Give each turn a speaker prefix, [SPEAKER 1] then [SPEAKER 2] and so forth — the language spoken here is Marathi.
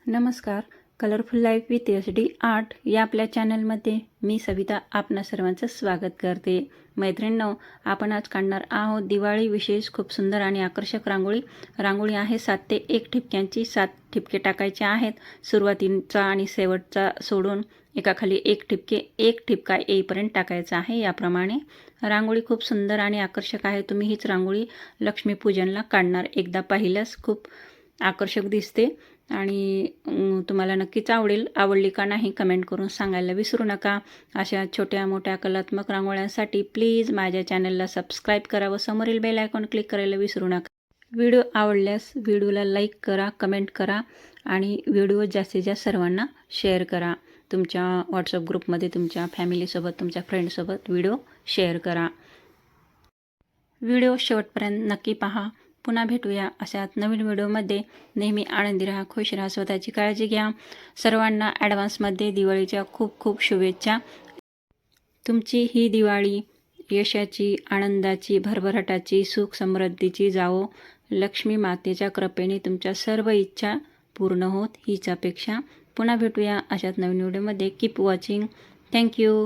[SPEAKER 1] नमस्कार. Colourful life with SD art या आपल्या चॅनलमध्ये मी सविता आपणा सर्वांचं स्वागत करते. मैत्रिणींनो, आपण आज काढणार आहोत दिवाळी विशेष खूप सुंदर आणि आकर्षक रांगोळी आहे 7 ते 1 ठिपक्यांची. 7 ठिपके टाकायचे आहेत. सुरुवातीचा आणि शेवटचा सोडून एकाखाली एक ठिपका येईपर्यंत टाकायचा आहे. याप्रमाणे रांगोळी खूप सुंदर आणि आकर्षक आहे. तुम्ही हीच रांगोळी लक्ष्मीपूजनला काढणार. एकदा पाहिल्यास खूप आकर्षक दिसते आणि तुम्हाला नक्कीच आवडली का नाही कमेंट करून सांगायला विसरू नका. अशा छोट्या मोठ्या कलात्मक रांगोळ्यांसाठी प्लीज माझ्या चॅनलला सबस्क्राईब करा व समोरील बेल आयकॉन क्लिक करायला विसरू नका. व्हिडिओ आवडल्यास व्हिडिओला लाईक करा, कमेंट करा आणि व्हिडिओ जास्तीत जास्त सर्वांना शेअर करा. तुमच्या व्हॉट्सअप ग्रुपमध्ये तुमच्या फॅमिलीसोबत, तुमच्या फ्रेंडसोबत व्हिडिओ शेअर करा. व्हिडिओ शेवटपर्यंत नक्की पहा. पुन्हा भेटूया अशात नवीन व्हिडिओमध्ये. नेहमी आनंदी राहा, खुश राहा, स्वतःची काळजी घ्या. सर्वांना ॲडव्हान्समध्ये दिवाळीच्या खूप खूप शुभेच्छा. तुमची ही दिवाळी यशाची, आनंदाची, भरभराटाची, सुख समृद्धीची जावो. लक्ष्मी मातेच्या कृपेने तुमच्या सर्व इच्छा पूर्ण होत हीच अपेक्षा. पुन्हा भेटूया अशात नवीन व्हिडिओमध्ये. Keep watching. थँक्यू.